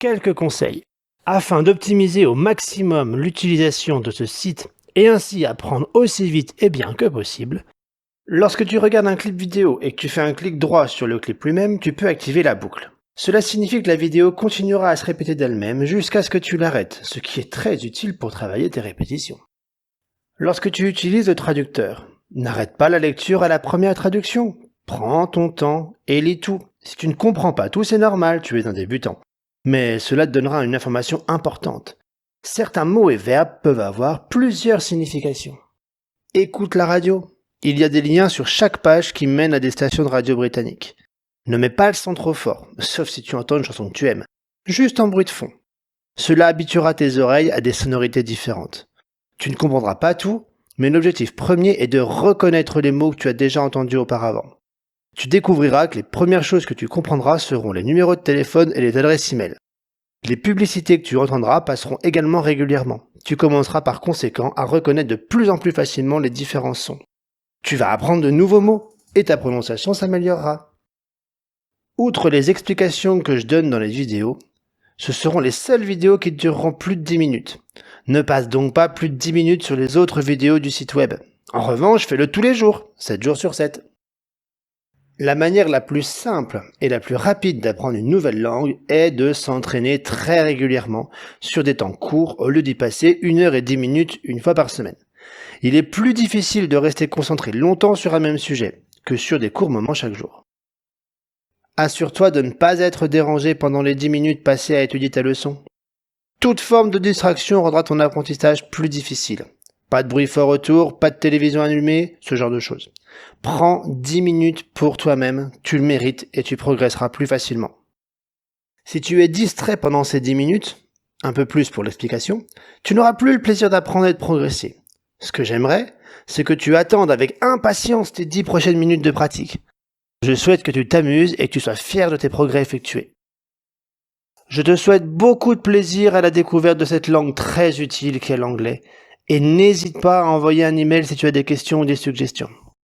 quelques conseils. Afin d'optimiser au maximum l'utilisation de ce site et ainsi apprendre aussi vite et bien que possible, lorsque tu regardes un clip vidéo et que tu fais un clic droit sur le clip lui-même, tu peux activer la boucle. Cela signifie que la vidéo continuera à se répéter d'elle-même jusqu'à ce que tu l'arrêtes, ce qui est très utile pour travailler tes répétitions. Lorsque tu utilises le traducteur, n'arrête pas la lecture à la première traduction. Prends ton temps et lis tout. Si tu ne comprends pas tout, c'est normal, tu es un débutant. Mais cela te donnera une information importante. Certains mots et verbes peuvent avoir plusieurs significations. Écoute la radio. Il y a des liens sur chaque page qui mènent à des stations de radio britanniques. Ne mets pas le son trop fort, sauf si tu entends une chanson que tu aimes. Juste en bruit de fond. Cela habituera tes oreilles à des sonorités différentes. Tu ne comprendras pas tout, mais l'objectif premier est de reconnaître les mots que tu as déjà entendus auparavant. Tu découvriras que les premières choses que tu comprendras seront les numéros de téléphone et les adresses e-mail. Les publicités que tu entendras passeront également régulièrement. Tu commenceras par conséquent à reconnaître de plus en plus facilement les différents sons. Tu vas apprendre de nouveaux mots et ta prononciation s'améliorera. Outre les explications que je donne dans les vidéos, ce seront les seules vidéos qui dureront plus de 10 minutes. Ne passe donc pas plus de 10 minutes sur les autres vidéos du site web. En revanche, fais-le tous les jours, 7 jours sur 7. La manière la plus simple et la plus rapide d'apprendre une nouvelle langue est de s'entraîner très régulièrement sur des temps courts au lieu d'y passer 1 heure et 10 minutes une fois par semaine. Il est plus difficile de rester concentré longtemps sur un même sujet que sur des courts moments chaque jour. Assure-toi de ne pas être dérangé pendant les 10 minutes passées à étudier ta leçon. Toute forme de distraction rendra ton apprentissage plus difficile. Pas de bruit fort autour, pas de télévision allumée, ce genre de choses. Prends 10 minutes pour toi-même, tu le mérites et tu progresseras plus facilement. Si tu es distrait pendant ces 10 minutes, un peu plus pour l'explication, tu n'auras plus le plaisir d'apprendre et de progresser. Ce que j'aimerais, c'est que tu attendes avec impatience tes 10 prochaines minutes de pratique. Je souhaite que tu t'amuses et que tu sois fier de tes progrès effectués. Je te souhaite beaucoup de plaisir à la découverte de cette langue très utile qu'est l'anglais. Et n'hésite pas à envoyer un email si tu as des questions ou des suggestions.